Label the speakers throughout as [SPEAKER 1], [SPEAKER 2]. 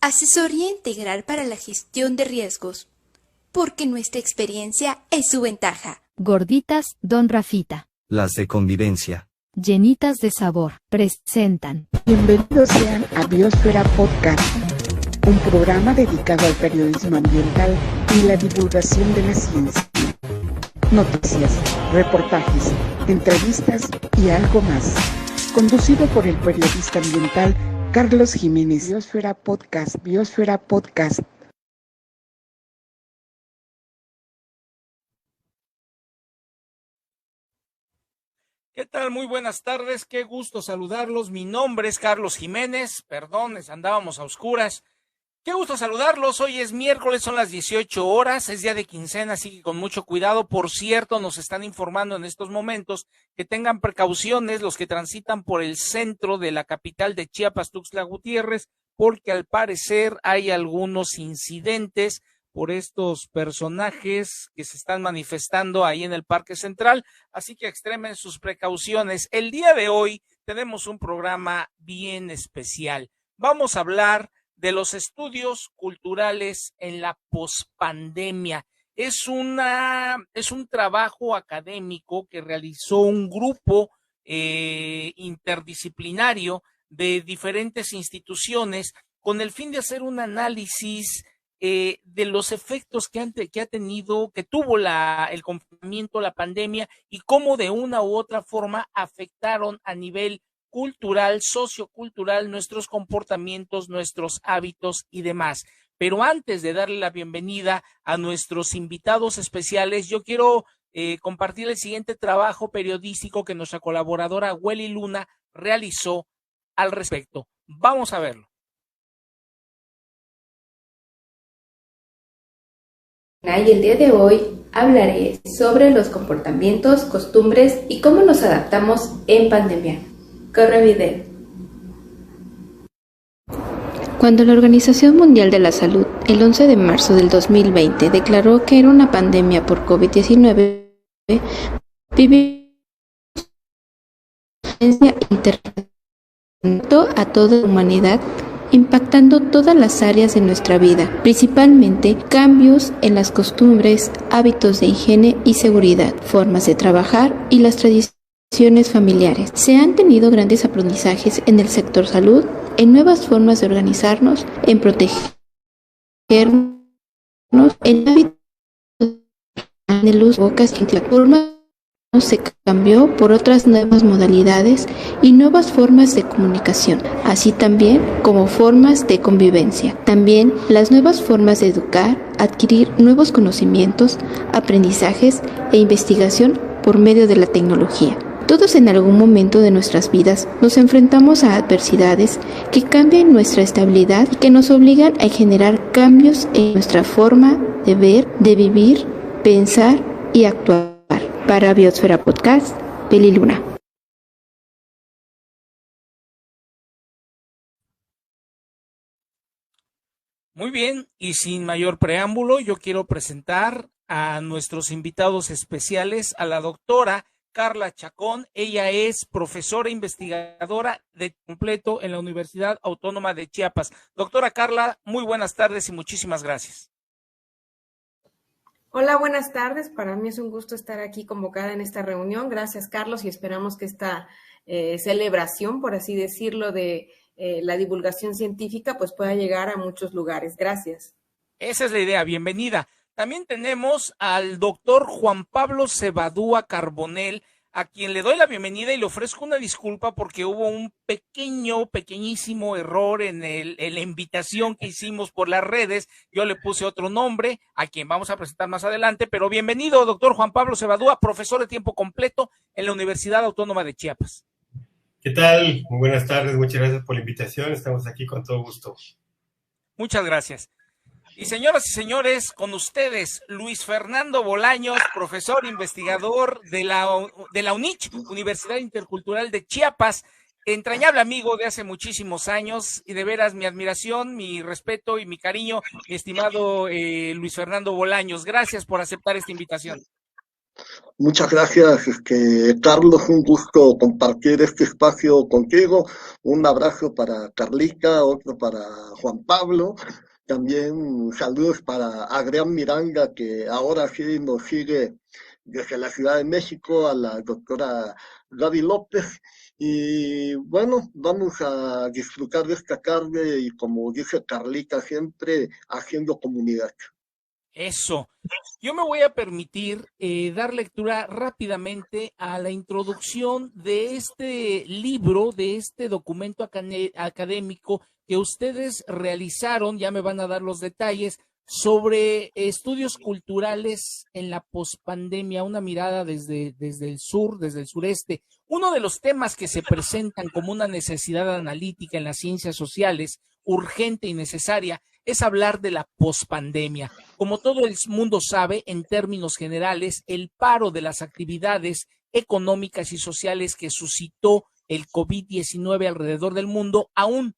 [SPEAKER 1] Asesoría integral para la gestión de riesgos, porque nuestra experiencia es su ventaja.
[SPEAKER 2] Gorditas Don Rafita.
[SPEAKER 3] Las de convivencia.
[SPEAKER 2] Llenitas de sabor. Presentan.
[SPEAKER 4] Bienvenidos sean a Biosfera Podcast, un programa dedicado al periodismo ambiental y la divulgación de la ciencia. Noticias, reportajes, entrevistas y algo más. Conducido por el periodista ambiental Carlos Jiménez. Biosfera Podcast, Biosfera Podcast.
[SPEAKER 5] ¿Qué tal? Muy buenas tardes, qué gusto saludarlos. Mi nombre es Carlos Jiménez, perdón, andábamos a oscuras. Qué gusto saludarlos, hoy es miércoles, son las 18 horas, es día de quincena, así que con mucho cuidado. Por cierto, nos están informando en estos momentos que tengan precauciones los que transitan por el centro de la capital de Chiapas, Tuxtla Gutiérrez, porque al parecer hay algunos incidentes por estos personajes que se están manifestando ahí en el Parque Central, así que extremen sus precauciones. El día de hoy tenemos un programa bien especial. Vamos a hablar de los estudios culturales en la pospandemia. Es un trabajo académico que realizó un grupo interdisciplinario de diferentes instituciones con el fin de hacer un análisis de los efectos que tuvo el confinamiento, la pandemia, y cómo de una u otra forma afectaron a nivel cultural, sociocultural, nuestros comportamientos, nuestros hábitos y demás. Pero antes de darle la bienvenida a nuestros invitados especiales, yo quiero compartir el siguiente trabajo periodístico que nuestra colaboradora Welly Luna realizó al respecto. Vamos a verlo.
[SPEAKER 6] Y el día de hoy hablaré sobre los comportamientos, costumbres y cómo nos adaptamos en pandemia. Corre video. Cuando la Organización Mundial de la Salud, el 11 de marzo del 2020, declaró que era una pandemia por COVID-19, vivimos una internacional a toda la humanidad, impactando todas las áreas de nuestra vida, principalmente cambios en las costumbres, hábitos de higiene y seguridad, formas de trabajar y las tradiciones familiares. Se han tenido grandes aprendizajes en el sector salud, en nuevas formas de organizarnos, en protegernos, en hábitos, en el uso de bocas y la forma se cambió por otras nuevas modalidades y nuevas formas de comunicación, así también como formas de convivencia. También las nuevas formas de educar, adquirir nuevos conocimientos, aprendizajes e investigación por medio de la tecnología. Todos en algún momento de nuestras vidas nos enfrentamos a adversidades que cambian nuestra estabilidad y que nos obligan a generar cambios en nuestra forma de ver, de vivir, pensar y actuar. Para Biosfera Podcast, Welly Luna.
[SPEAKER 5] Muy bien, y sin mayor preámbulo, yo quiero presentar a nuestros invitados especiales, a la doctora Carla Chacón. Ella es profesora investigadora de completo en la Universidad Autónoma de Chiapas. Doctora Carla, muy buenas tardes y muchísimas gracias.
[SPEAKER 7] Hola, buenas tardes. Para mí es un gusto estar aquí convocada en esta reunión. Gracias, Carlos, y esperamos que esta celebración, por así decirlo, de la divulgación científica, pues pueda llegar a muchos lugares. Gracias.
[SPEAKER 5] Esa es la idea. Bienvenida. También tenemos al doctor Juan Pablo Cebadúa Carbonell, a quien le doy la bienvenida y le ofrezco una disculpa porque hubo un pequeñísimo error en la invitación que hicimos por las redes. Yo le puse otro nombre, a quien vamos a presentar más adelante, pero bienvenido, doctor Juan Pablo Cebadúa, profesor de tiempo completo en la Universidad Autónoma de Chiapas.
[SPEAKER 8] ¿Qué tal? Muy buenas tardes, muchas gracias por la invitación, estamos aquí con todo gusto.
[SPEAKER 5] Muchas gracias. Y señoras y señores, con ustedes, Luis Fernando Bolaños, profesor investigador de la UNICH, Universidad Intercultural de Chiapas, entrañable amigo de hace muchísimos años, y de veras mi admiración, mi respeto y mi cariño, mi estimado Luis Fernando Bolaños. Gracias por aceptar esta invitación.
[SPEAKER 3] Muchas gracias, Carlos, un gusto compartir este espacio contigo. Un abrazo para Carlita, otro para Juan Pablo. También saludos para Adrián Miranda, que ahora sí nos sigue desde la Ciudad de México, a la doctora Gaby López. Y bueno, vamos a disfrutar de esta tarde y, como dice Carlita, siempre haciendo comunidad.
[SPEAKER 5] Eso. Yo me voy a permitir dar lectura rápidamente a la introducción de este libro, de este documento académico que ustedes realizaron, ya me van a dar los detalles, sobre estudios culturales en la pospandemia, una mirada desde el sur, desde el sureste. Uno de los temas que se presentan como una necesidad analítica en las ciencias sociales, urgente y necesaria, es hablar de la pospandemia. Como todo el mundo sabe, en términos generales, el paro de las actividades económicas y sociales que suscitó el COVID-19 alrededor del mundo aún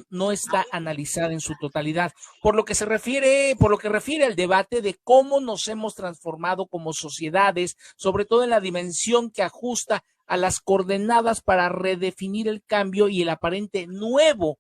[SPEAKER 5] no está analizada en su totalidad, por lo que refiere al debate de cómo nos hemos transformado como sociedades, sobre todo en la dimensión que ajusta a las coordenadas para redefinir el cambio y el aparente nuevo,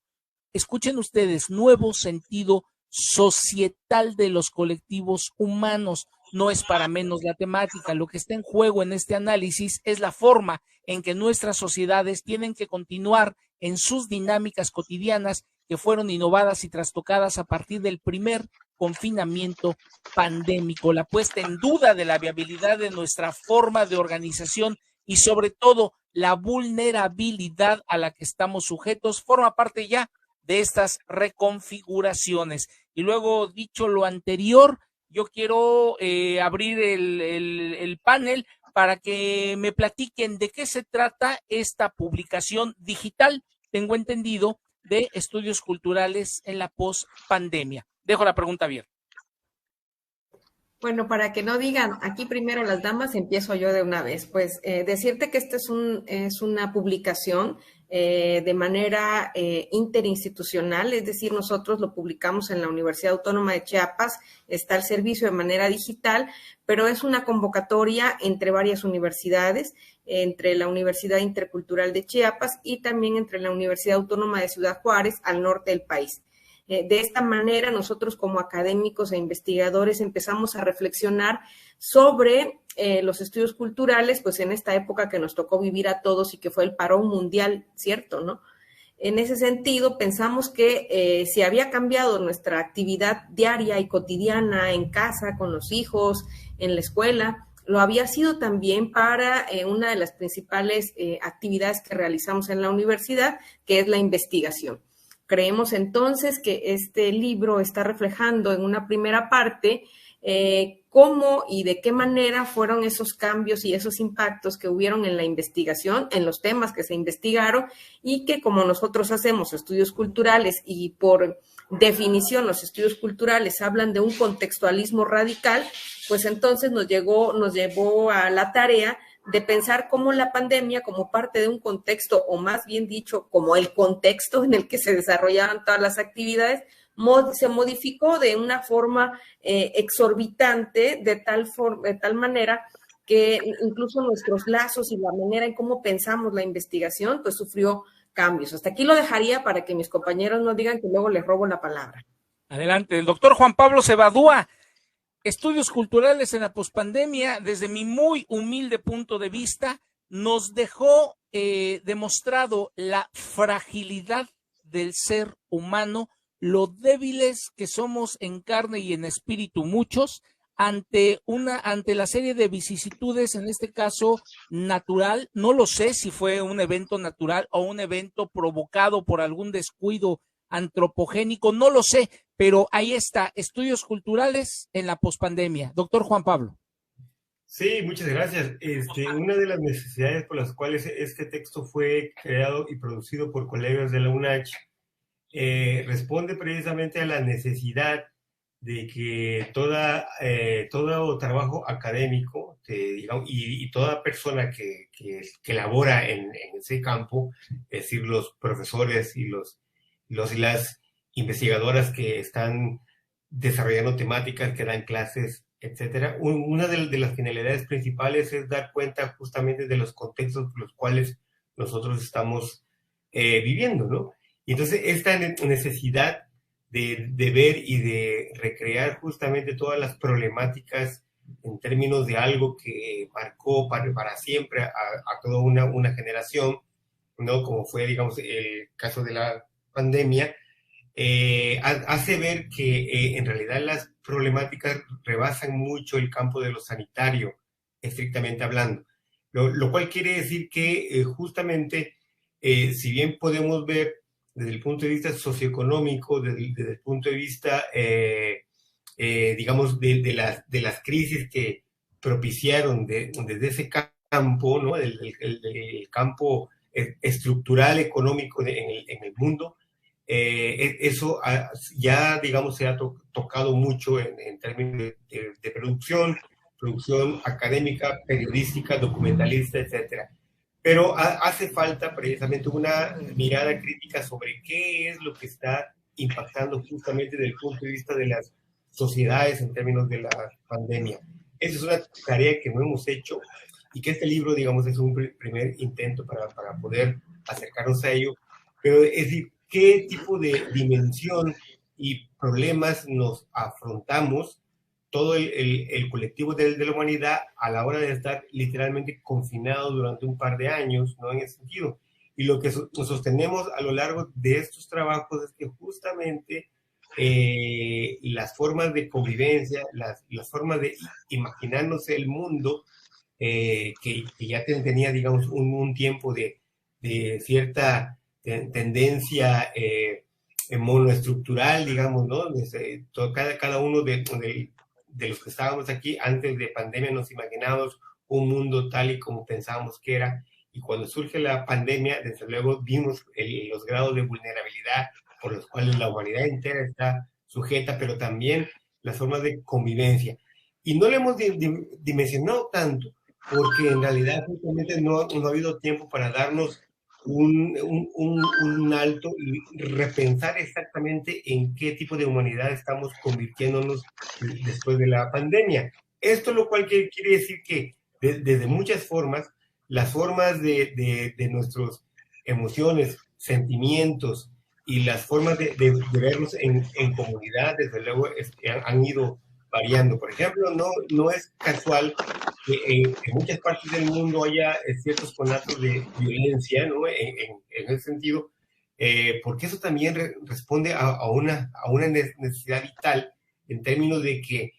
[SPEAKER 5] escuchen ustedes, nuevo sentido societal de los colectivos humanos. No es para menos la temática. Lo que está en juego en este análisis es la forma en que nuestras sociedades tienen que continuar en sus dinámicas cotidianas que fueron innovadas y trastocadas a partir del primer confinamiento pandémico, la puesta en duda de la viabilidad de nuestra forma de organización y sobre todo la vulnerabilidad a la que estamos sujetos forma parte ya de estas reconfiguraciones. Y luego, dicho lo anterior, yo quiero abrir el panel para que me platiquen de qué se trata esta publicación digital, tengo entendido, de estudios culturales en la pospandemia. Dejo la pregunta abierta.
[SPEAKER 7] Bueno, para que no digan, aquí primero las damas, empiezo yo de una vez. Pues decirte que esta es una publicación de manera interinstitucional, es decir, nosotros lo publicamos en la Universidad Autónoma de Chiapas, está el servicio de manera digital, pero es una convocatoria entre varias universidades, entre la Universidad Intercultural de Chiapas y también entre la Universidad Autónoma de Ciudad Juárez, al norte del país. De esta manera, nosotros como académicos e investigadores empezamos a reflexionar sobre los estudios culturales, pues en esta época que nos tocó vivir a todos y que fue el parón mundial, ¿cierto, no? En ese sentido, pensamos que si había cambiado nuestra actividad diaria y cotidiana en casa, con los hijos, en la escuela, lo había sido también para una de las principales actividades que realizamos en la universidad, que es la investigación. Creemos entonces que este libro está reflejando en una primera parte cómo y de qué manera fueron esos cambios y esos impactos que hubieron en la investigación, en los temas que se investigaron, y que como nosotros hacemos estudios culturales y por definición los estudios culturales hablan de un contextualismo radical, pues entonces nos llevó a la tarea de pensar cómo la pandemia, como parte de un contexto, o más bien dicho, como el contexto en el que se desarrollaban todas las actividades, se modificó de una forma exorbitante, de tal manera que incluso nuestros lazos y la manera en cómo pensamos la investigación, pues sufrió cambios. Hasta aquí lo dejaría para que mis compañeros no digan que luego les robo la palabra.
[SPEAKER 5] Adelante, el doctor Juan Pablo Cebadúa. Estudios culturales en la pospandemia, desde mi muy humilde punto de vista, nos dejó demostrado la fragilidad del ser humano, lo débiles que somos en carne y en espíritu muchos, ante la serie de vicisitudes, en este caso natural. No lo sé si fue un evento natural o un evento provocado por algún descuido antropogénico, no lo sé, pero ahí está, estudios culturales en la pospandemia. Doctor Juan Pablo.
[SPEAKER 8] Sí, muchas gracias. Una de las necesidades por las cuales este texto fue creado y producido por colegas de la UNACH responde precisamente a la necesidad de que todo trabajo académico y toda persona que labora en ese campo, es decir, los profesores y las investigadoras que están desarrollando temáticas, que dan clases etcétera. Una de las finalidades principales es dar cuenta justamente de los contextos por los cuales nosotros estamos viviendo, ¿no? Y entonces esta necesidad de ver y de recrear justamente todas las problemáticas en términos de algo que marcó para siempre a toda una generación, ¿no? Como fue, digamos, el caso de la pandemia, hace ver que en realidad las problemáticas rebasan mucho el campo de lo sanitario, estrictamente hablando. Lo cual quiere decir que justamente, si bien podemos ver desde el punto de vista socioeconómico, desde el punto de vista, digamos, de las crisis que propiciaron desde ese campo, ¿no? el campo estructural económico en el mundo, eso ya, digamos, se ha tocado mucho en términos de producción académica, periodística, documentalista, etcétera. Pero hace falta precisamente una mirada crítica sobre qué es lo que está impactando justamente desde el punto de vista de las sociedades en términos de la pandemia. Esa es una tarea que no hemos hecho y que este libro, digamos, es un primer intento para poder acercarnos a ello. Pero es decir, qué tipo de dimensión y problemas nos afrontamos todo el colectivo de la humanidad a la hora de estar literalmente confinados durante un par de años, ¿no? En ese sentido. Y lo que sostenemos a lo largo de estos trabajos es que justamente las formas de convivencia, las formas de imaginarnos el mundo, que ya tenía, digamos, un tiempo de cierta tendencia monoestructural, digamos, ¿no? Desde cada uno de los que estábamos aquí antes de pandemia nos imaginábamos un mundo tal y como pensábamos que era, y cuando surge la pandemia, desde luego vimos los grados de vulnerabilidad por los cuales la humanidad entera está sujeta, pero también las formas de convivencia. Y no le hemos dimensionado tanto, porque en realidad justamente no ha habido tiempo para darnos un alto y repensar exactamente en qué tipo de humanidad estamos convirtiéndonos después de la pandemia. Esto lo cual quiere decir que desde muchas formas, las formas de nuestras emociones, sentimientos y las formas de vernos en comunidad, desde luego, han ido variando. Por ejemplo, no es casual que en muchas partes del mundo haya ciertos conatos de violencia, ¿no? En ese sentido, porque eso también responde a una necesidad vital en términos de que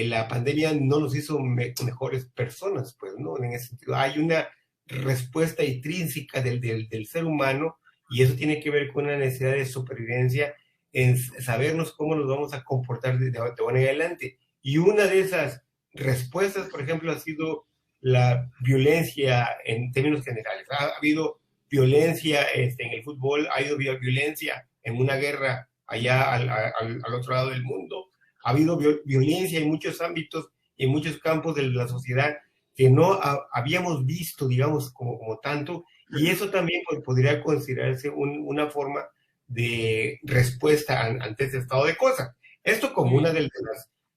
[SPEAKER 8] la pandemia no nos hizo mejores personas, pues, ¿no? En ese sentido, hay una respuesta intrínseca del ser humano, y eso tiene que ver con una necesidad de supervivencia, en sabernos cómo nos vamos a comportar de ahora en adelante. Y una de esas respuestas, por ejemplo, ha sido la violencia en términos generales. Ha habido violencia en el fútbol, ha habido violencia en una guerra allá al otro lado del mundo, ha habido violencia en muchos ámbitos, en muchos campos de la sociedad que no habíamos visto, digamos, como tanto, y eso también podría considerarse una forma de respuesta ante ese estado de cosas. Esto como una de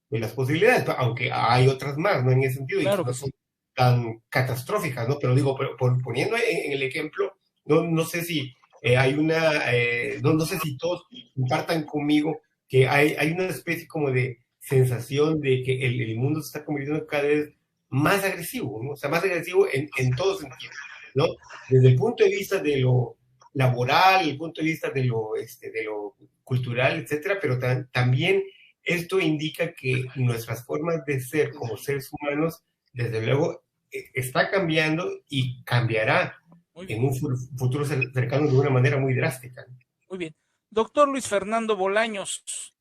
[SPEAKER 8] las posibilidades, aunque hay otras más, ¿no? En ese sentido, claro, y no son tan catastróficas, ¿no? Pero digo, poniendo en el ejemplo, no sé si hay no sé si todos compartan conmigo que hay una especie como de sensación de que el mundo se está convirtiendo cada vez más agresivo, ¿no? O sea, más agresivo en todos sentidos, ¿no? Desde el punto de vista de lo laboral, el punto de vista de lo cultural, etcétera, pero también esto indica que nuestras formas de ser como seres humanos, desde luego, está cambiando y cambiará en un futuro cercano de una manera muy drástica.
[SPEAKER 5] Muy bien. Doctor Luis Fernando Bolaños,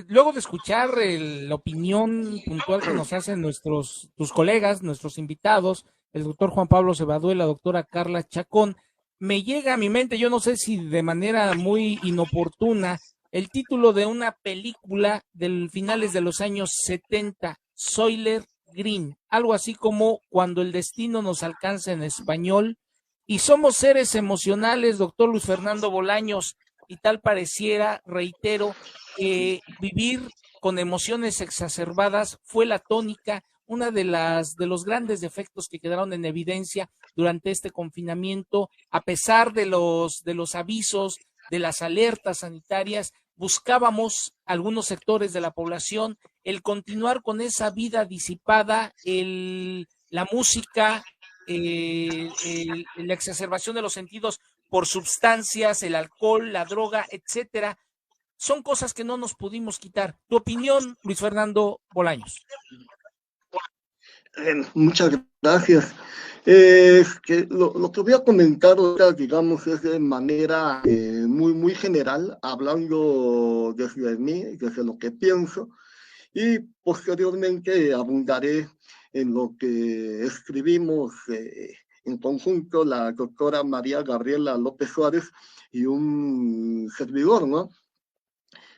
[SPEAKER 5] luego de escuchar la opinión puntual que nos hacen tus colegas, nuestros invitados, el doctor Juan Pablo Cebadú y la doctora Carla Chacón, me llega a mi mente, yo no sé si de manera muy inoportuna, el título de una película de finales de los años 70, Soylent Green, algo así como Cuando el destino nos alcanza en español, y somos seres emocionales, doctor Luis Fernando Bolaños. y tal pareciera, reitero, que vivir con emociones exacerbadas fue la tónica, una de los grandes defectos que quedaron en evidencia durante este confinamiento, a pesar de los avisos, de las alertas sanitarias. Buscábamos algunos sectores de la población el continuar con esa vida disipada, la música, la exacerbación de los sentidos por sustancias, el alcohol, la droga, etcétera. Son cosas que no nos pudimos quitar. ¿Tu opinión, Luis Fernando Bolaños?
[SPEAKER 3] Muchas gracias. Que lo que voy a comentar ahora, digamos, es de manera muy general, hablando desde mí, desde lo que pienso, y posteriormente abundaré en lo que escribimos en conjunto la doctora María Gabriela López Suárez y un servidor, ¿no?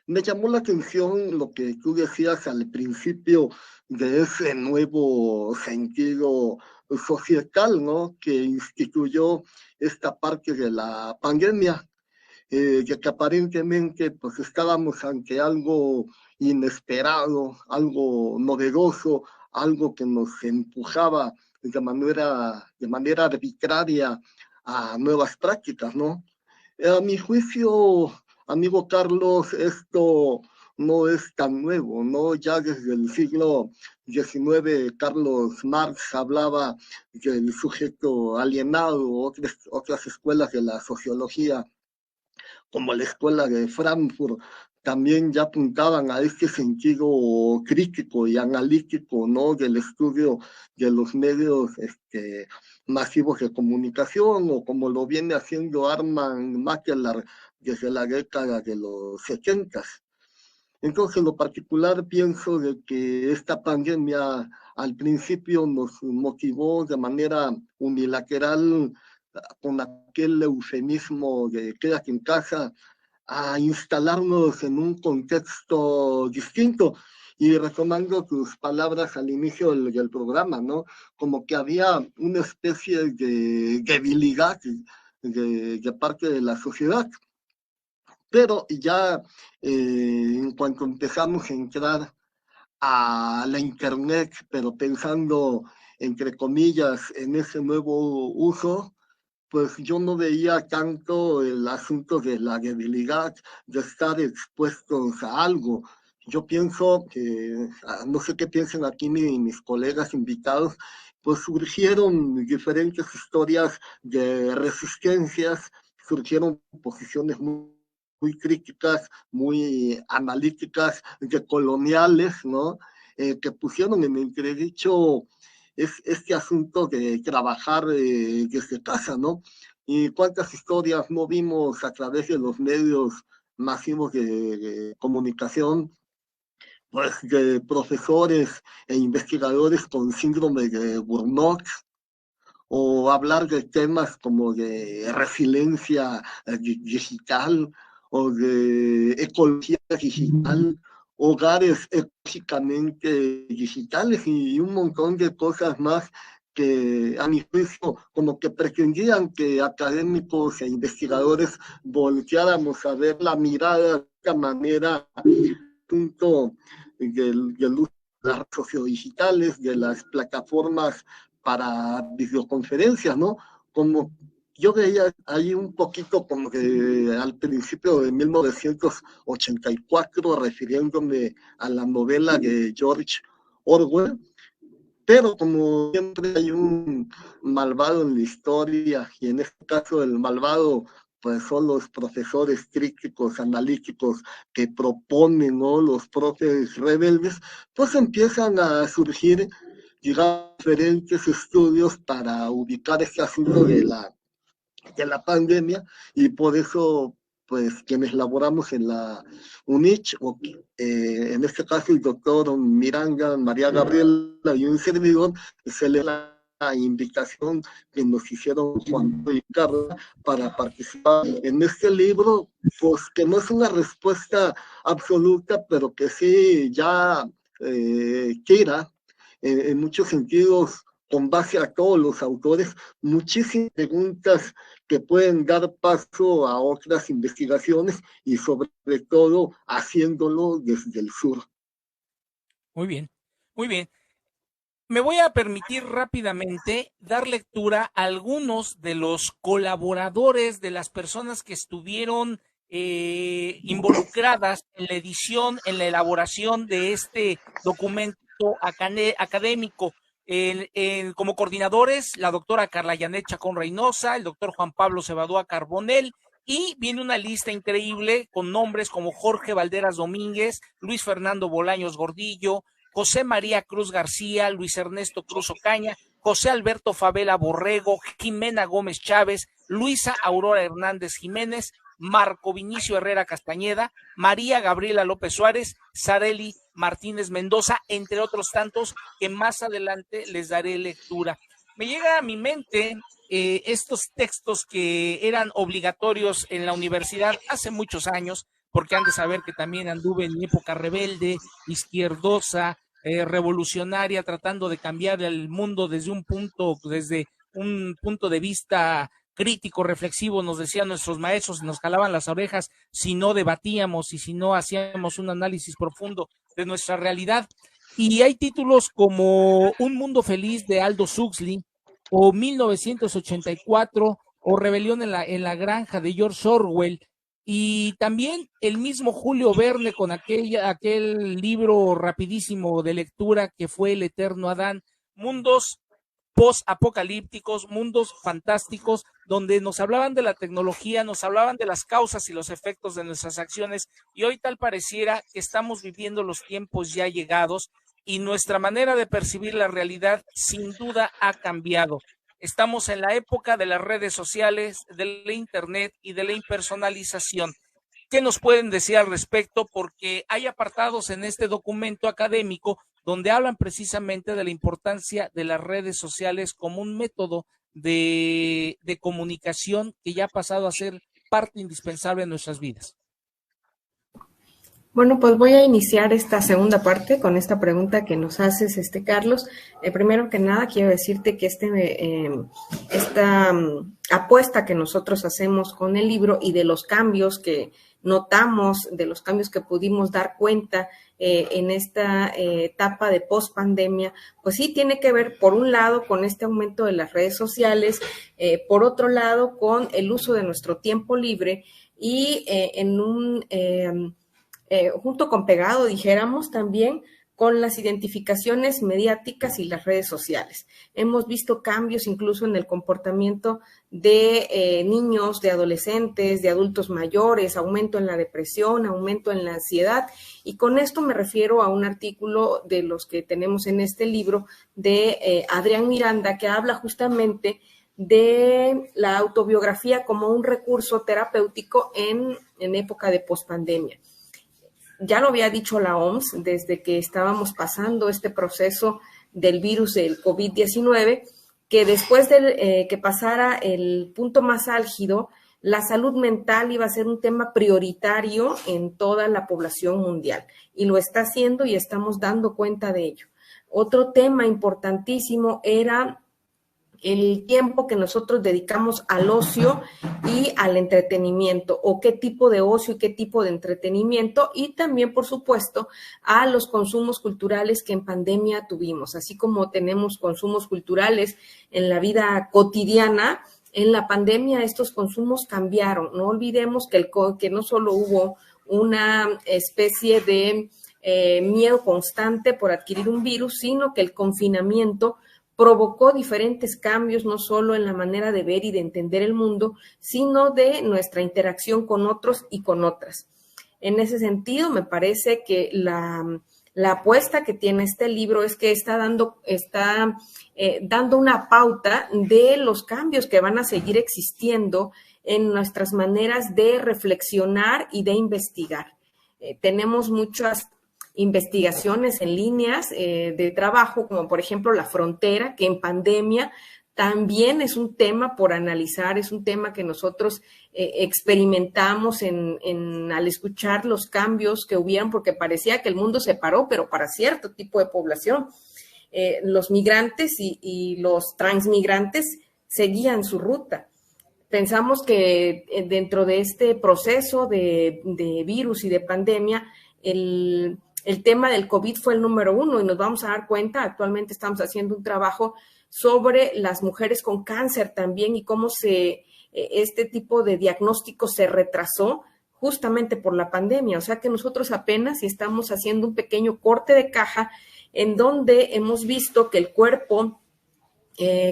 [SPEAKER 3] Me llamó la atención lo que tú decías al principio de ese nuevo sentido societal, ¿no?, que instituyó esta parte de la pandemia, que aparentemente pues estábamos ante algo inesperado, algo novedoso, algo que nos empujaba de manera arbitraria a nuevas prácticas, ¿no? A mi juicio, amigo Carlos, esto no es tan nuevo, ¿no? Ya desde el siglo XIX, Carlos Marx hablaba del sujeto alienado, otras escuelas de la sociología, como la escuela de Frankfurt, también ya apuntaban a este sentido crítico y analítico, ¿no?, del estudio de los medios masivos de comunicación, o como lo viene haciendo Armand Mackellar desde la década de los 70. Entonces, en lo particular, pienso de que esta pandemia al principio nos motivó de manera unilateral, con aquel eufemismo de quédate en casa, a instalarnos en un contexto distinto. Y retomando tus palabras al inicio del programa, ¿no?, como que había una especie de debilidad de parte de la sociedad. Pero ya en cuanto empezamos a entrar a la internet, pero pensando, entre comillas, en ese nuevo uso, pues yo no veía tanto el asunto de la debilidad, de estar expuestos a algo. Yo pienso que, no sé qué piensan aquí mis colegas invitados, pues surgieron diferentes historias de resistencias, surgieron posiciones muy críticas, muy analíticas, de coloniales, ¿no?, que pusieron en entredicho este asunto de trabajar desde casa, ¿no? Y cuántas historias no vimos a través de los medios masivos de comunicación, pues de profesores e investigadores con síndrome de Burnout, o hablar de temas como de resiliencia digital, o de ecología digital, hogares ecológicamente digitales y un montón de cosas más que a mi juicio como que pretendían que académicos e investigadores volteáramos a ver la mirada de esta manera, punto del uso de las redes sociodigitales, de las plataformas para videoconferencias, ¿no? Como yo veía ahí un poquito como que al principio de 1984, refiriéndome a la novela de George Orwell, pero como siempre hay un malvado en la historia, y en este caso el malvado pues son los profesores críticos, analíticos que proponen, ¿no?, los profes rebeldes, pues empiezan a surgir, digamos, diferentes estudios para ubicar este asunto de la pandemia, y por eso, pues, quienes laboramos en la UNICH, o en este caso el doctor Miranda, María Gabriela y un servidor, se le da la invitación que nos hicieron Juan y Carla para participar en este libro, pues que no es una respuesta absoluta, pero que sí ya tira en muchos sentidos, con base a todos los autores, muchísimas preguntas que pueden dar paso a otras investigaciones y sobre todo haciéndolo desde el sur.
[SPEAKER 5] Muy bien, muy bien. Me voy a permitir rápidamente dar lectura a algunos de los colaboradores, de las personas que estuvieron involucradas en la edición, en la elaboración de este documento académico. Como coordinadores, la doctora Carla Janet Chacón Reynosa, el doctor Juan Pablo Cebadúa Carbonell, y viene una lista increíble con nombres como Jorge Valderas Domínguez, Luis Fernando Bolaños Gordillo, José María Cruz García, Luis Ernesto Cruz Ocaña, José Alberto Favela Borrego, Jimena Gómez Chávez, Luisa Aurora Hernández Jiménez, Marco Vinicio Herrera Castañeda, María Gabriela López Suárez, Sareli Martínez Mendoza, entre otros tantos que más adelante les daré lectura. Me llega a mi mente estos textos que eran obligatorios en la universidad hace muchos años, porque han de saber que también anduve en mi época rebelde, izquierdosa, revolucionaria, tratando de cambiar el mundo desde un punto de vista crítico, reflexivo, nos decían nuestros maestros, nos jalaban las orejas si no debatíamos y si no hacíamos un análisis profundo de nuestra realidad. Y hay títulos como Un Mundo Feliz de Aldous Huxley, o 1984, o Rebelión en la Granja de George Orwell, y también el mismo Julio Verne con aquel libro rapidísimo de lectura que fue El Eterno Adán, mundos post-apocalípticos, mundos fantásticos, donde nos hablaban de la tecnología, nos hablaban de las causas y los efectos de nuestras acciones, y hoy tal pareciera que estamos viviendo los tiempos ya llegados y nuestra manera de percibir la realidad sin duda ha cambiado. Estamos en la época de las redes sociales, de la internet y de la impersonalización. ¿Qué nos pueden decir al respecto? Porque hay apartados en este documento académico donde hablan precisamente de la importancia de las redes sociales como un método de comunicación que ya ha pasado a ser parte indispensable de nuestras vidas.
[SPEAKER 7] Bueno, pues voy a iniciar esta segunda parte con esta pregunta que nos haces, Carlos. Primero que nada, quiero decirte que esta apuesta que nosotros hacemos con el libro y de los cambios que notamos, de los cambios que pudimos dar cuenta en esta etapa de post-pandemia, pues sí tiene que ver, por un lado, con este aumento de las redes sociales, por otro lado, con el uso de nuestro tiempo libre y junto con pegado, dijéramos, también con las identificaciones mediáticas y las redes sociales. Hemos visto cambios incluso en el comportamiento de niños, de adolescentes, de adultos mayores, aumento en la depresión, aumento en la ansiedad, y con esto me refiero a un artículo de los que tenemos en este libro de Adrián Miranda, que habla justamente de la autobiografía como un recurso terapéutico en época de pospandemia. Ya lo había dicho la OMS desde que estábamos pasando este proceso del virus del COVID-19, que después de que pasara el punto más álgido, la salud mental iba a ser un tema prioritario en toda la población mundial. Y lo está haciendo y estamos dando cuenta de ello. Otro tema importantísimo era el tiempo que nosotros dedicamos al ocio y al entretenimiento, o qué tipo de ocio y qué tipo de entretenimiento, y también, por supuesto, a los consumos culturales que en pandemia tuvimos. Así como tenemos consumos culturales en la vida cotidiana, en la pandemia estos consumos cambiaron. No olvidemos que no solo hubo una especie de miedo constante por adquirir un virus, sino que el confinamiento provocó diferentes cambios, no solo en la manera de ver y de entender el mundo, sino de nuestra interacción con otros y con otras. En ese sentido, me parece que la apuesta que tiene este libro es que está dando una pauta de los cambios que van a seguir existiendo en nuestras maneras de reflexionar y de investigar. Tenemos muchas investigaciones en líneas de trabajo, como por ejemplo La Frontera, que en pandemia también es un tema por analizar, es un tema que nosotros experimentamos al escuchar los cambios que hubieron, porque parecía que el mundo se paró, pero para cierto tipo de población. Los migrantes y los transmigrantes seguían su ruta. pensamos que dentro de este proceso de virus y de pandemia, el tema del COVID fue el número uno y nos vamos a dar cuenta, actualmente estamos haciendo un trabajo sobre las mujeres con cáncer también y cómo este tipo de diagnóstico se retrasó justamente por la pandemia. O sea que nosotros apenas estamos haciendo un pequeño corte de caja en donde hemos visto que el cuerpo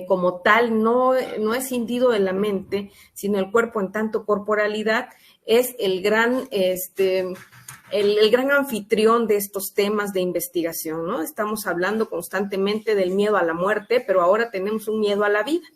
[SPEAKER 7] como tal no es individuo de la mente, sino el cuerpo en tanto corporalidad es el gran anfitrión de estos temas de investigación, ¿no? Estamos hablando constantemente del miedo a la muerte, pero ahora tenemos un miedo a la vida.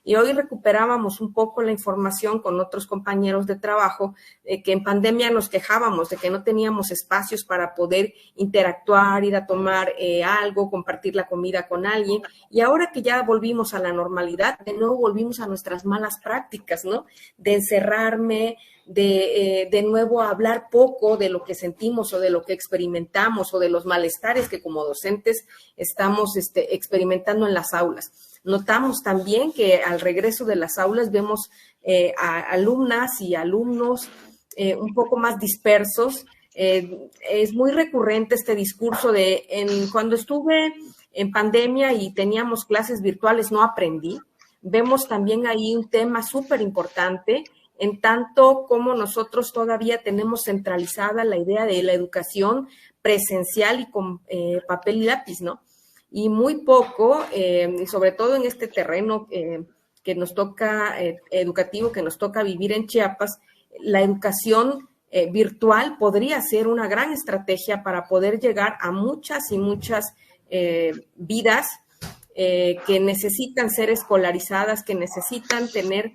[SPEAKER 7] Y hoy recuperábamos un poco la información con otros compañeros de trabajo, que en pandemia nos quejábamos de que no teníamos espacios para poder interactuar, ir a tomar algo, compartir la comida con alguien. Y ahora que ya volvimos a la normalidad, de nuevo volvimos a nuestras malas prácticas, ¿no? De encerrarme, de nuevo hablar poco de lo que sentimos o de lo que experimentamos o de los malestares que como docentes estamos experimentando en las aulas. Notamos también que al regreso de las aulas vemos a alumnas y alumnos un poco más dispersos. Es muy recurrente este discurso de cuando estuve en pandemia y teníamos clases virtuales no aprendí. Vemos también ahí un tema súper importante en tanto como nosotros todavía tenemos centralizada la idea de la educación presencial y con papel y lápiz, ¿no? Y muy poco, y sobre todo en este terreno que nos toca, educativo, que nos toca vivir en Chiapas, la educación virtual podría ser una gran estrategia para poder llegar a muchas y muchas vidas que necesitan ser escolarizadas, que necesitan tener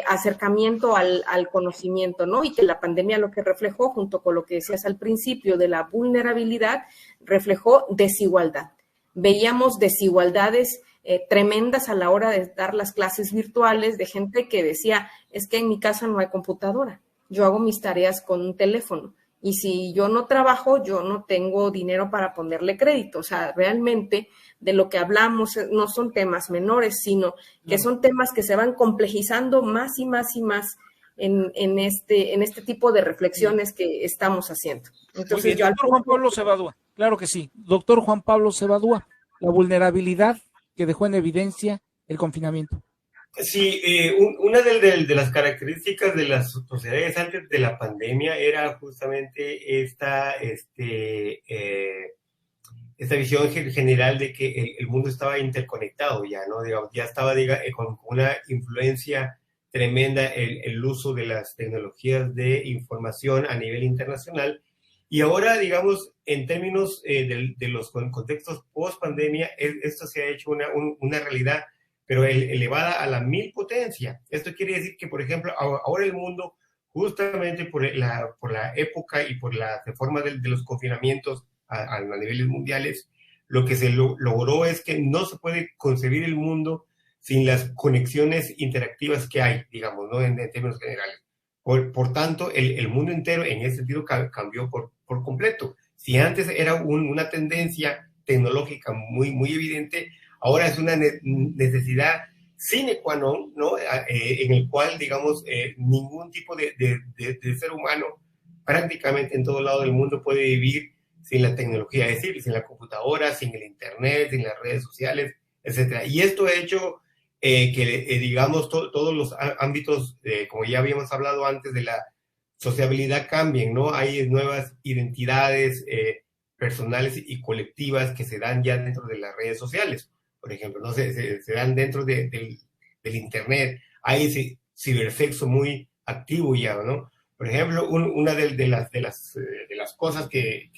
[SPEAKER 7] acercamiento al conocimiento, ¿no? Y que la pandemia lo que reflejó, junto con lo que decías al principio de la vulnerabilidad, reflejó desigualdad. Veíamos desigualdades tremendas a la hora de dar las clases virtuales de gente que decía, es que en mi casa no hay computadora, yo hago mis tareas con un teléfono y si yo no trabajo, yo no tengo dinero para ponerle crédito. O sea, realmente de lo que hablamos no son temas menores, sino que son temas que se van complejizando más y más y más en este tipo de reflexiones que estamos haciendo. Entonces,
[SPEAKER 5] bien, doctor Juan Pablo Cebadúa, claro que sí. Doctor Juan Pablo Cebadúa, la vulnerabilidad que dejó en evidencia el confinamiento.
[SPEAKER 8] Sí, una de las características de las sociedades antes de la pandemia era justamente esta visión general de que el mundo estaba interconectado ya, ¿no? Ya estaba con una influencia tremenda el uso de las tecnologías de información a nivel internacional. Y ahora, digamos, en términos de los contextos post-pandemia, esto se ha hecho una realidad, pero elevada a la 1000 potencia. Esto quiere decir que, por ejemplo, ahora el mundo, justamente por la época y por la reforma de los confinamientos a niveles mundiales, lo que se logró es que no se puede concebir el mundo sin las conexiones interactivas que hay, digamos, ¿no? En términos generales. Por tanto, el mundo entero en ese sentido cambió por completo. Si antes era una tendencia tecnológica muy, muy evidente, ahora es una necesidad sine qua non, ¿no? En el cual, digamos, ningún tipo de ser humano prácticamente en todo lado del mundo puede vivir sin la tecnología, es decir, sin la computadora, sin el internet, sin las redes sociales, etc. Y esto ha hecho que, digamos, todos los ámbitos, como ya habíamos hablado antes, de la sociabilidad cambien, ¿no? Hay nuevas identidades personales y colectivas que se dan ya dentro de las redes sociales, por ejemplo, ¿no? Se dan dentro del internet. Hay cibersexo muy activo ya, ¿no? Por ejemplo, una de las cosas que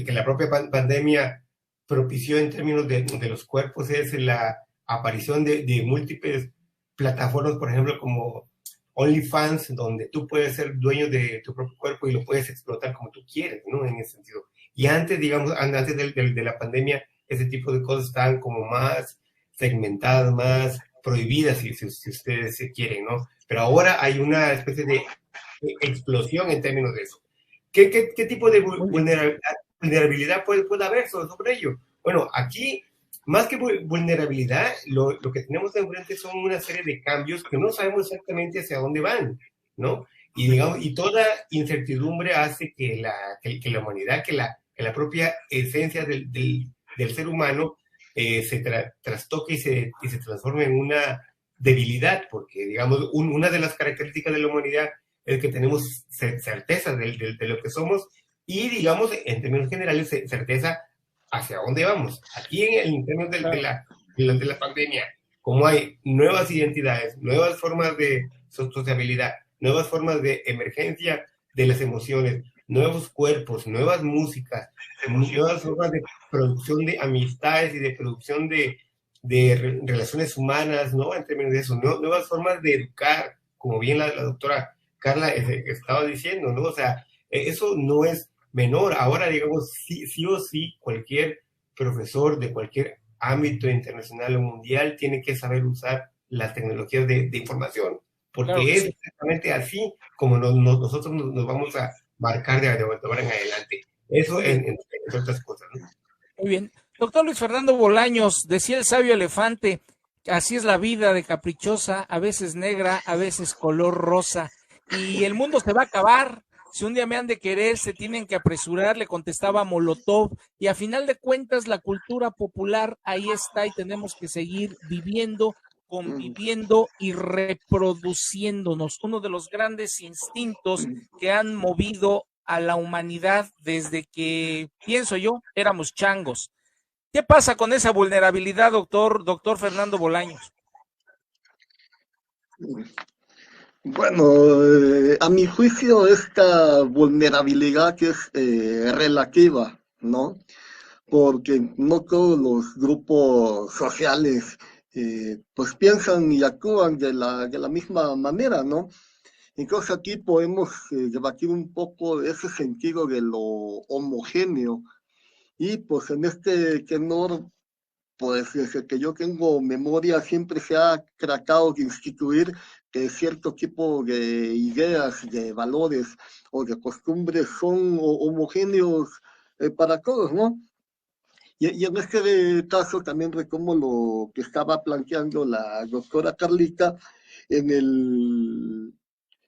[SPEAKER 8] la propia pandemia propició en términos de los cuerpos es la aparición de múltiples plataformas, por ejemplo, como OnlyFans, donde tú puedes ser dueño de tu propio cuerpo y lo puedes explotar como tú quieres, ¿no? En ese sentido. Y antes, digamos, antes de la pandemia, ese tipo de cosas estaban como más segmentadas, más prohibidas, si ustedes se quieren, ¿no? Pero ahora hay una especie de explosión en términos de eso. ¿Qué tipo de vulnerabilidad puede haber sobre ello? Bueno, aquí más que vulnerabilidad, lo que tenemos enfrente son una serie de cambios que no sabemos exactamente hacia dónde van, ¿no? Y, digamos, y toda incertidumbre hace que la humanidad, que la propia esencia del ser humano se trastoque y se transforme en una debilidad, porque, digamos, una de las características de la humanidad es que tenemos certeza de lo que somos y, digamos, en términos generales, certeza hacia dónde vamos. Aquí en términos de la pandemia, como hay nuevas identidades, nuevas formas de sociabilidad, nuevas formas de emergencia de las emociones, nuevos cuerpos, nuevas músicas, nuevas formas de producción de amistades y de producción de relaciones humanas, ¿no? En términos de eso, nuevas formas de educar, como bien la doctora Carla estaba diciendo, ¿no? O sea, eso no es menor. Ahora, digamos, sí o sí, cualquier profesor de cualquier ámbito internacional o mundial tiene que saber usar las tecnologías de información, porque claro, es exactamente así como nosotros nos vamos a marcar de ahora en adelante. Eso en otras cosas, ¿no?
[SPEAKER 5] Muy bien. Doctor Luis Fernando Bolaños, decía el sabio elefante, así es la vida de caprichosa, a veces negra, a veces color rosa, y el mundo se va a acabar. Si un día me han de querer, se tienen que apresurar, le contestaba Molotov, y a final de cuentas la cultura popular ahí está y tenemos que seguir viviendo, conviviendo y reproduciéndonos. Uno de los grandes instintos que han movido a la humanidad desde que, pienso yo, éramos changos. ¿Qué pasa con esa vulnerabilidad, doctor Fernando Bolaños?
[SPEAKER 3] Bueno, a mi juicio esta vulnerabilidad que es relativa, ¿no? Porque no todos los grupos sociales pues piensan y actúan de la misma manera, ¿no? Entonces aquí podemos debatir un poco de ese sentido de lo homogéneo y pues en este tenor, pues desde que yo tengo memoria siempre se ha tratado de instituir que cierto tipo de ideas, de valores o de costumbres son homogéneos para todos, ¿no? Y en este caso también retomo lo que estaba planteando la doctora Carlita en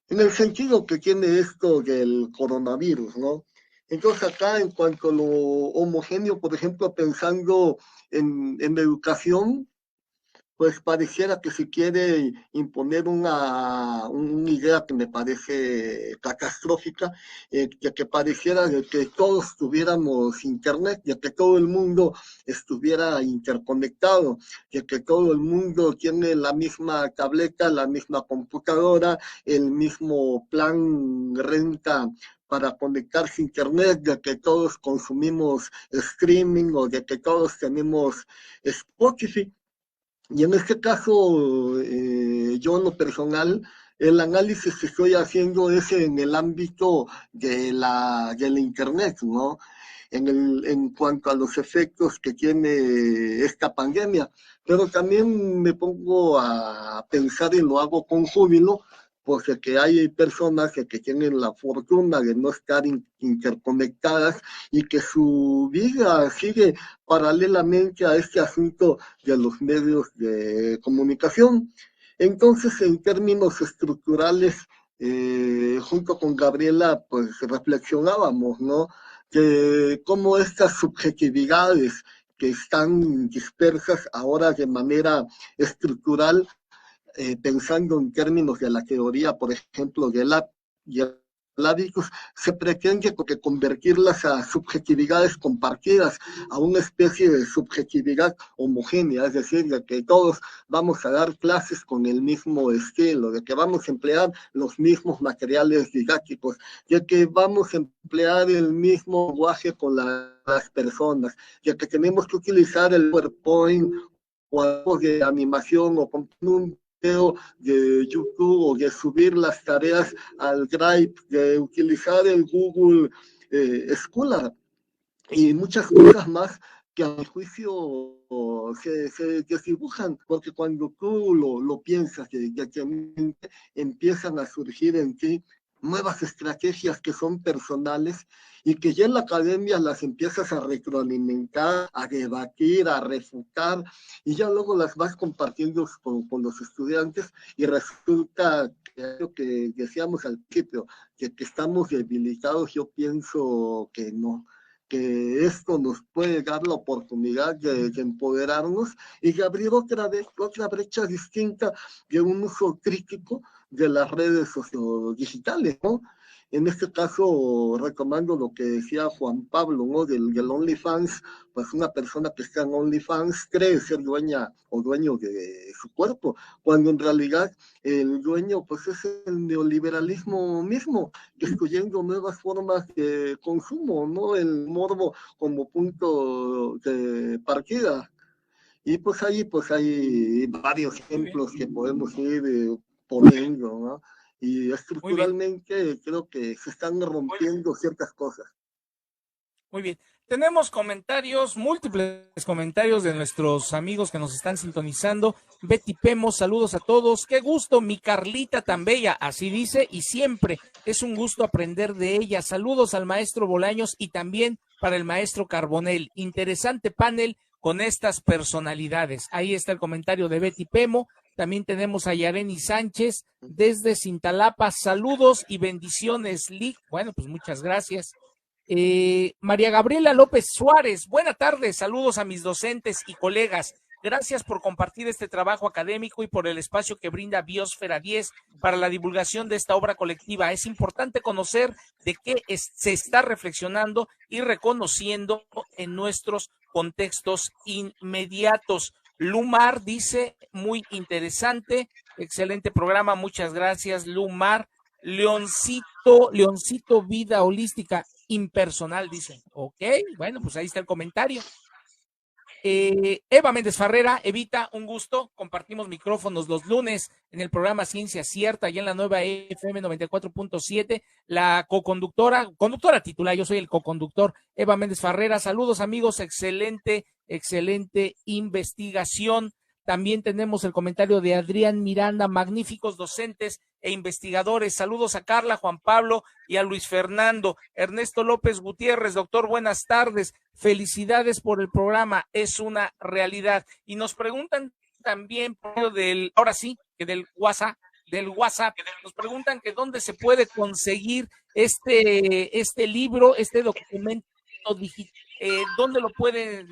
[SPEAKER 3] el sentido que tiene esto del coronavirus, ¿no? Entonces acá en cuanto a lo homogéneo, por ejemplo, pensando en educación, pues pareciera que se quiere imponer una idea que me parece catastrófica, que pareciera de que todos tuviéramos internet, de que todo el mundo estuviera interconectado, de que todo el mundo tiene la misma tableta, la misma computadora, el mismo plan renta para conectarse a internet, de que todos consumimos streaming o de que todos tenemos Spotify. Y en este caso, yo en lo personal, el análisis que estoy haciendo es en el ámbito de la Internet, ¿no? En cuanto a los efectos que tiene esta pandemia. Pero también me pongo a pensar y lo hago con júbilo, porque hay personas que tienen la fortuna de no estar interconectadas y que su vida sigue paralelamente a este asunto de los medios de comunicación. Entonces, en términos estructurales, junto con Gabriela, pues reflexionábamos, ¿no? Que cómo estas subjetividades que están dispersas ahora de manera estructural, pensando en términos de la teoría, por ejemplo, de Ládicos, se pretende que convertirlas a subjetividades compartidas, a una especie de subjetividad homogénea, es decir, de que todos vamos a dar clases con el mismo estilo, de que vamos a emplear los mismos materiales didácticos, de que vamos a emplear el mismo lenguaje con las personas, de que tenemos que utilizar el PowerPoint o algo de animación o con un de YouTube o de subir las tareas al Drive, de utilizar el Google Scholar y muchas cosas más que a mi juicio se desdibujan, porque cuando tú lo piensas, que empiezan a surgir en ti nuevas estrategias que son personales y que ya en la academia las empiezas a retroalimentar, a debatir, a refutar, y ya luego las vas compartiendo con los estudiantes, y resulta que lo que decíamos al principio, que estamos debilitados. Yo pienso que no, que esto nos puede dar la oportunidad de empoderarnos y de abrir otra brecha distinta de un uso crítico de las redes sociodigitales, ¿no? En este caso, retomando lo que decía Juan Pablo, ¿no? Del OnlyFans, pues una persona que está en OnlyFans cree ser dueña o dueño de su cuerpo, cuando en realidad el dueño pues es el neoliberalismo mismo, excluyendo nuevas formas de consumo, ¿no? El morbo como punto de partida. Y pues hay varios ejemplos que podemos ir poniendo, ¿no? Y estructuralmente creo que se están rompiendo ciertas cosas.
[SPEAKER 5] Muy bien. Tenemos comentarios, múltiples comentarios de nuestros amigos que nos están sintonizando. Betty Pemos, saludos a todos. Qué gusto, mi Carlita tan bella, así dice, y siempre es un gusto aprender de ella. Saludos al maestro Bolaños y también para el maestro Carbonell. Interesante panel con estas personalidades. Ahí está el comentario de Betty Pemo. También tenemos a Yareni Sánchez desde Cintalapa. Saludos y bendiciones, Lick. Bueno, pues muchas gracias. María Gabriela López Suárez, buena tarde, saludos a mis docentes y colegas. Gracias por compartir este trabajo académico y por el espacio que brinda Biosfera 10 para la divulgación de esta obra colectiva. Es importante conocer de qué se está reflexionando y reconociendo en nuestros contextos inmediatos. Lumar dice, muy interesante, excelente programa, muchas gracias, Lumar. Leoncito, vida holística impersonal, dice. Ok, bueno, pues ahí está el comentario. Eva Méndez Farrera, Evita, un gusto, compartimos micrófonos los lunes en el programa Ciencia Cierta y en la nueva FM 94.7, la conductora titular, yo soy el coconductor, Eva Méndez Farrera. Saludos amigos, excelente investigación. También tenemos el comentario de Adrián Miranda, magníficos docentes e investigadores. Saludos a Carla, Juan Pablo y a Luis Fernando. Ernesto López Gutiérrez, doctor, buenas tardes. Felicidades por el programa, es una realidad. Y nos preguntan también del WhatsApp, nos preguntan que dónde se puede conseguir este libro, este documento digital, dónde lo pueden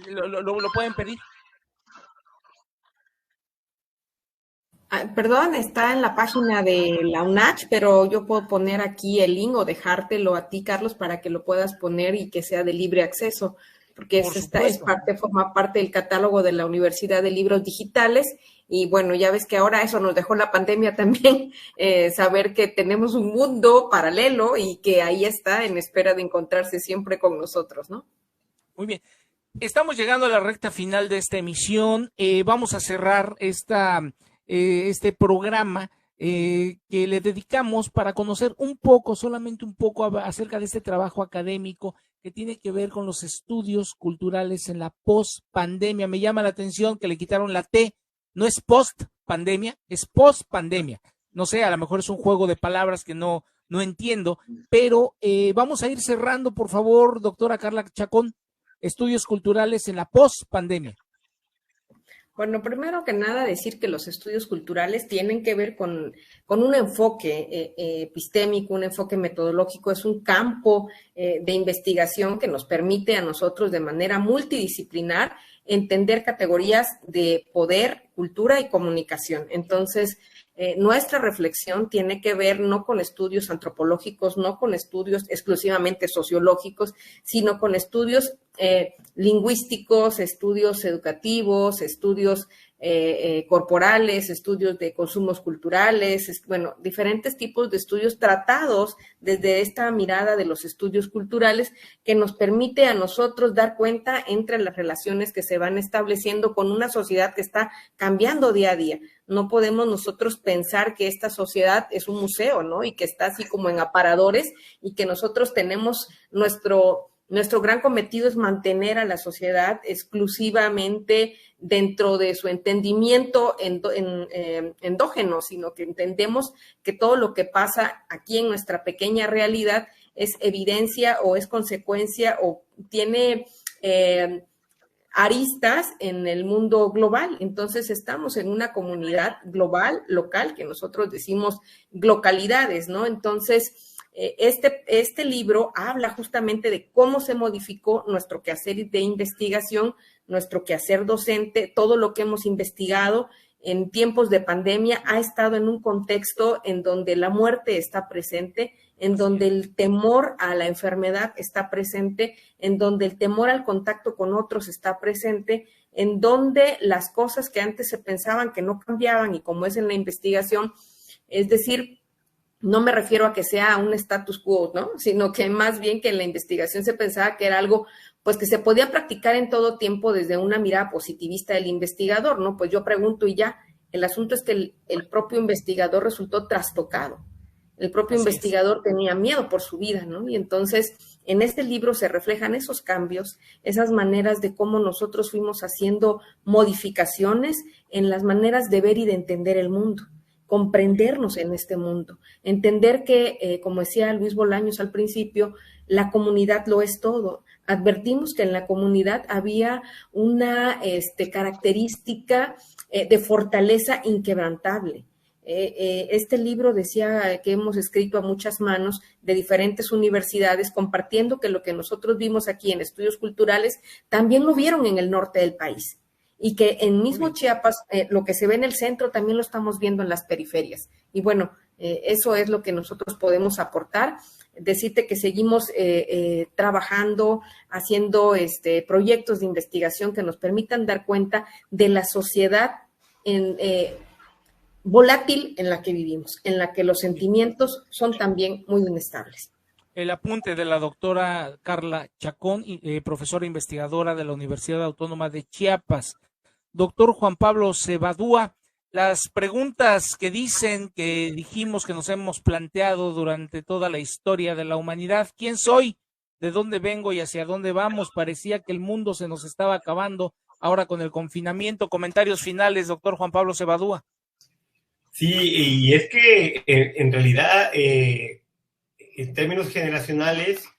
[SPEAKER 5] pedir.
[SPEAKER 7] Perdón, está en la página de la UNACH, pero yo puedo poner aquí el link o dejártelo a ti, Carlos, para que lo puedas poner y que sea de libre acceso, porque forma parte del catálogo de la Universidad de Libros Digitales. Y bueno, ya ves que ahora eso nos dejó la pandemia también, saber que tenemos un mundo paralelo y que ahí está en espera de encontrarse siempre con nosotros, ¿no?
[SPEAKER 5] Muy bien. Estamos llegando a la recta final de esta emisión. Vamos a cerrar este programa que le dedicamos para conocer solamente un poco acerca de este trabajo académico que tiene que ver con los estudios culturales en la post-pandemia. Me llama la atención que le quitaron la T, no es post-pandemia, es post-pandemia. No sé, a lo mejor es un juego de palabras que no entiendo, pero vamos a ir cerrando, por favor, doctora Carla Chacón, estudios culturales en la post-pandemia.
[SPEAKER 7] Bueno, primero que nada decir que los estudios culturales tienen que ver con un enfoque epistémico, un enfoque metodológico, es un campo de investigación que nos permite a nosotros de manera multidisciplinar entender categorías de poder, cultura y comunicación. Entonces, nuestra reflexión tiene que ver no con estudios antropológicos, no con estudios exclusivamente sociológicos, sino con estudios lingüísticos, estudios educativos, estudios corporales, estudios de consumos culturales, diferentes tipos de estudios tratados desde esta mirada de los estudios culturales que nos permite a nosotros dar cuenta entre las relaciones que se van estableciendo con una sociedad que está cambiando día a día. No podemos nosotros pensar que esta sociedad es un museo, ¿no? Y que está así como en aparadores y que nosotros tenemos nuestro nuestro gran cometido es mantener a la sociedad exclusivamente dentro de su entendimiento endógeno, sino que entendemos que todo lo que pasa aquí en nuestra pequeña realidad es evidencia o es consecuencia o tiene aristas en el mundo global. Entonces estamos en una comunidad global, local, que nosotros decimos localidades, ¿no? Entonces, este libro habla justamente de cómo se modificó nuestro quehacer de investigación, nuestro quehacer docente, todo lo que hemos investigado en tiempos de pandemia ha estado en un contexto en donde la muerte está presente, en donde el temor a la enfermedad está presente, en donde el temor al contacto con otros está presente, en donde las cosas que antes se pensaban que no cambiaban y como es en la investigación, es decir, no me refiero a que sea un status quo, ¿no? Sino que más bien que en la investigación se pensaba que era algo pues que se podía practicar en todo tiempo desde una mirada positivista del investigador, ¿no? Pues yo pregunto y ya, el asunto es que el propio investigador resultó trastocado. El propio investigador tenía miedo por su vida, ¿no? Y entonces en este libro se reflejan esos cambios, esas maneras de cómo nosotros fuimos haciendo modificaciones en las maneras de ver y de entender el mundo, comprendernos en este mundo, entender que, como decía Luis Bolaños al principio, la comunidad lo es todo. Advertimos que en la comunidad había una característica de fortaleza inquebrantable. Este libro decía que hemos escrito a muchas manos de diferentes universidades, compartiendo que lo que nosotros vimos aquí en estudios culturales también lo vieron en el norte del país. Y que en mismo Chiapas, lo que se ve en el centro también lo estamos viendo en las periferias. Y bueno, eso es lo que nosotros podemos aportar. Decirte que seguimos trabajando, haciendo proyectos de investigación que nos permitan dar cuenta de la sociedad volátil en la que vivimos, en la que los sentimientos son también muy inestables.
[SPEAKER 5] El apunte de la doctora Carla Chacón, profesora investigadora de la Universidad Autónoma de Chiapas. Doctor Juan Pablo Cebadúa, las preguntas que dijimos que nos hemos planteado durante toda la historia de la humanidad, ¿quién soy? ¿De dónde vengo y hacia dónde vamos? Parecía que el mundo se nos estaba acabando ahora con el confinamiento. Comentarios finales, doctor Juan Pablo Cebadúa.
[SPEAKER 8] Sí, y es que en realidad, en términos generacionales,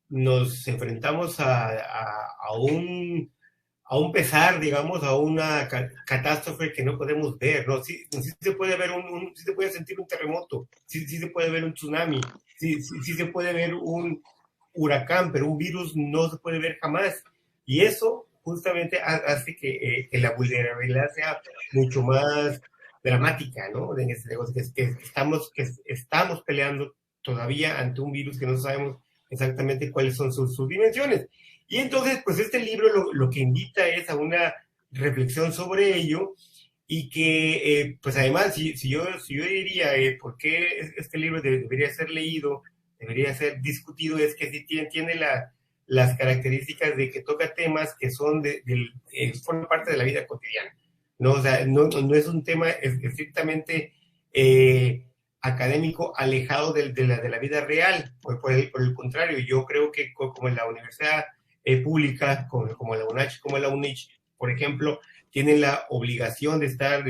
[SPEAKER 8] nos enfrentamos a un pesar, digamos, a una catástrofe que no podemos ver, ¿no? Sí se puede ver sí se puede sentir un terremoto, sí se puede ver un tsunami, sí se puede ver un huracán, pero un virus no se puede ver jamás. Y eso justamente hace que la vulnerabilidad sea mucho más dramática, ¿no? En este negocio, que estamos peleando todavía ante un virus que no sabemos exactamente cuáles son sus dimensiones. Y entonces, pues este libro lo que invita es a una reflexión sobre ello y que, pues además, si yo diría por qué este libro debería ser leído, debería ser discutido, es que sí tiene las características de que toca temas que son forman parte de la vida cotidiana, ¿no? O sea, no es un tema estrictamente académico alejado de la vida real. Por el contrario, yo creo que como en la universidad pública, como la UNACH, como la UNICH, por ejemplo, tienen la obligación de estar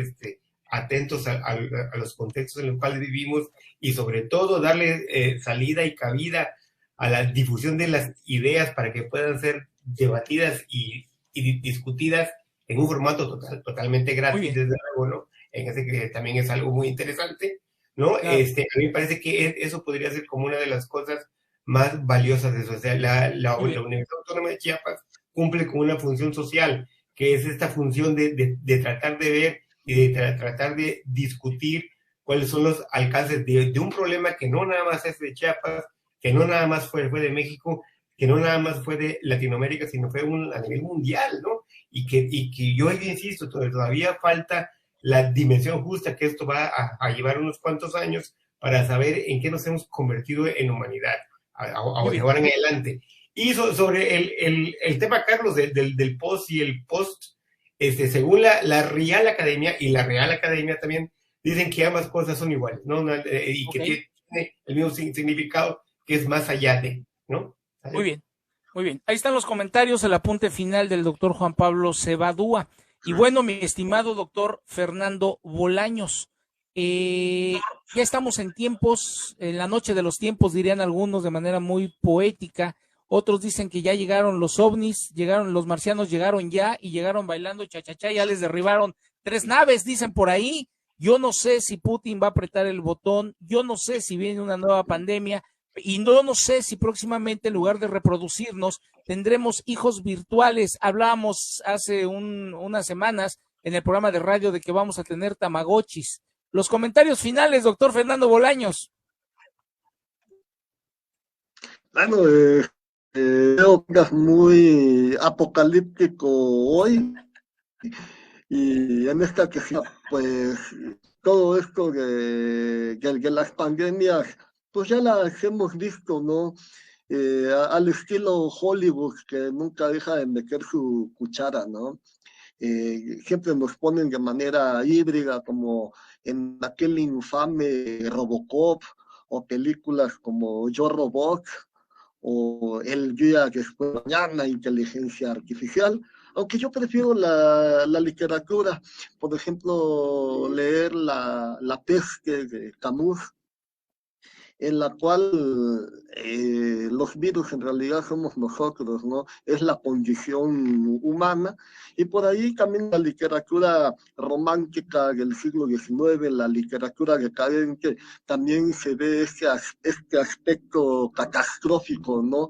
[SPEAKER 8] atentos a los contextos en los cuales vivimos y sobre todo darle salida y cabida a la difusión de las ideas para que puedan ser debatidas y discutidas en un formato totalmente gratis, desde luego, ¿no? En ese que también es algo muy interesante, ¿no? Claro. A mí me parece que eso podría ser como una de las cosas más valiosas de eso. O sea, la Universidad Autónoma de Chiapas cumple con una función social, que es esta función de tratar de ver y de tratar de discutir cuáles son los alcances de un problema que no nada más es de Chiapas, que no nada más fue de México, que no nada más fue de Latinoamérica, sino fue a nivel mundial, ¿no? Y que yo insisto, todavía falta la dimensión justa, que esto va a llevar unos cuantos años para saber en qué nos hemos convertido en humanidad, ahora en adelante. Y sobre el tema, Carlos, del post y el post, según la Real Academia, y la Real Academia también, dicen que ambas cosas son iguales, ¿no? Y que tiene el mismo significado, que es más allá de, ¿no?
[SPEAKER 5] Muy bien. Muy bien, ahí están los comentarios, el apunte final del doctor Juan Pablo Cebadúa. Y bueno, mi estimado doctor Fernando Bolaños, ya estamos en tiempos, en la noche de los tiempos, dirían algunos de manera muy poética. Otros dicen que ya llegaron los ovnis, llegaron los marcianos, llegaron ya y llegaron bailando chachachá, ya les derribaron 3 naves, dicen por ahí. Yo no sé si Putin va a apretar el botón, yo no sé si viene una nueva pandemia y no sé si próximamente en lugar de reproducirnos tendremos hijos virtuales. Hablábamos hace unas semanas en el programa de radio de que vamos a tener tamagotchis. Los comentarios finales, doctor Fernando Bolaños.
[SPEAKER 3] Bueno, creo que es muy apocalíptico hoy y en esta que pues todo esto que las pandemias pues ya las hemos visto, ¿no? Al estilo Hollywood, que nunca deja de meter su cuchara, ¿no? Siempre nos ponen de manera híbrida, como en aquel infame Robocop, o películas como Yo Robot, o El día después de mañana, Inteligencia Artificial, aunque yo prefiero la literatura. Por ejemplo, leer La peste de Camus, en la cual los virus en realidad somos nosotros, ¿no? Es la condición humana, y por ahí también la literatura romántica del siglo XIX, la literatura decadente, también se ve este aspecto catastrófico, ¿no?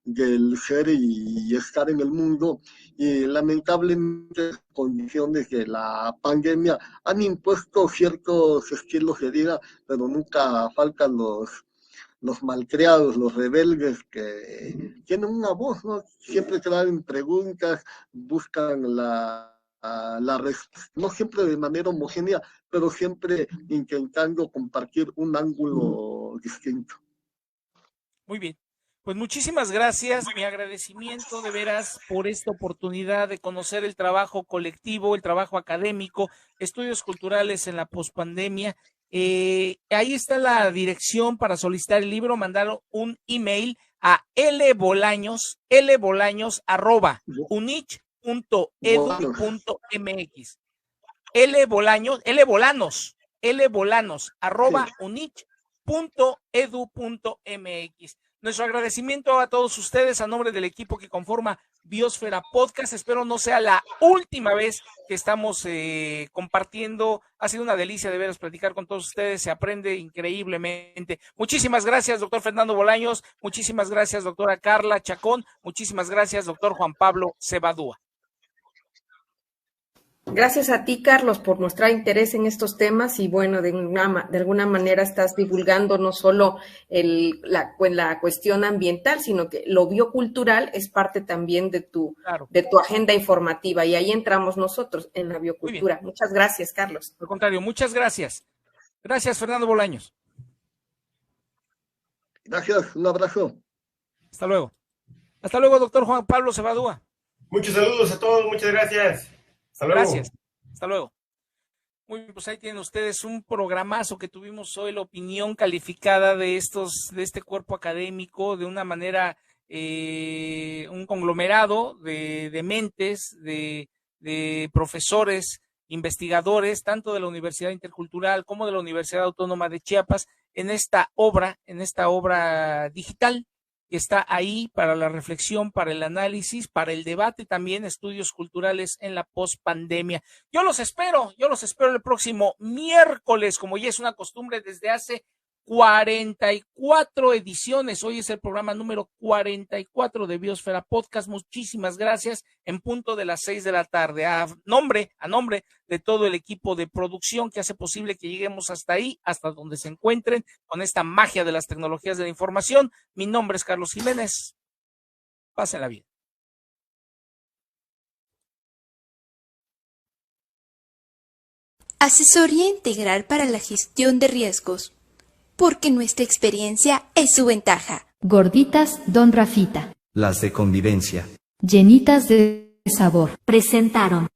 [SPEAKER 3] Del ser y estar en el mundo, y lamentablemente las condiciones de la pandemia han impuesto ciertos estilos de vida, pero nunca faltan los malcriados, los rebeldes que tienen una voz, ¿no? Siempre traen preguntas, buscan la respuesta, no siempre de manera homogénea, pero siempre intentando compartir un ángulo distinto.
[SPEAKER 5] Muy bien. Pues muchísimas gracias, mi agradecimiento de veras por esta oportunidad de conocer el trabajo colectivo, el trabajo académico, estudios culturales en la pospandemia. Ahí está la dirección para solicitar el libro, mandar un email a lbolaños@unich.edu.mx. lbolaños@unich.edu.mx. Nuestro agradecimiento a todos ustedes a nombre del equipo que conforma Biosfera Podcast. Espero no sea la última vez que estamos compartiendo. Ha sido una delicia de veras platicar con todos ustedes. Se aprende increíblemente. Muchísimas gracias, doctor Fernando Bolaños. Muchísimas gracias, doctora Carla Chacón. Muchísimas gracias, doctor Juan Pablo Cebadúa.
[SPEAKER 7] Gracias a ti, Carlos, por mostrar interés en estos temas y bueno, de alguna manera estás divulgando no solo la cuestión ambiental, sino que lo biocultural es parte también de tu agenda informativa, y ahí entramos nosotros en la biocultura. Muchas gracias, Carlos.
[SPEAKER 5] Al contrario, muchas gracias. Gracias, Fernando Bolaños.
[SPEAKER 3] Gracias, un abrazo.
[SPEAKER 5] Hasta luego. Hasta luego, doctor Juan Pablo Cebadúa.
[SPEAKER 8] Muchos saludos a todos, muchas gracias. Hasta luego.
[SPEAKER 5] Gracias. Hasta luego. Muy bien, pues ahí tienen ustedes un programazo que tuvimos hoy, la opinión calificada de este cuerpo académico, de una manera, un conglomerado de mentes, de profesores, investigadores, tanto de la Universidad Intercultural como de la Universidad Autónoma de Chiapas, en esta obra digital, que está ahí para la reflexión, para el análisis, para el debate también, estudios culturales en la pospandemia. Yo los espero el próximo miércoles, como ya es una costumbre desde hace 44 ediciones. Hoy es el programa número 44 de Biosfera Podcast. Muchísimas gracias, en punto de las 6 de la tarde. A nombre de todo el equipo de producción que hace posible que lleguemos hasta ahí, hasta donde se encuentren, con esta magia de las tecnologías de la información. Mi nombre es Carlos Jiménez. Pásenla bien.
[SPEAKER 1] Asesoría integral para la gestión de riesgos, porque nuestra experiencia es su ventaja.
[SPEAKER 2] Gorditas Don Rafita.
[SPEAKER 9] Las de convivencia.
[SPEAKER 2] Llenitas de sabor.
[SPEAKER 10] Presentaron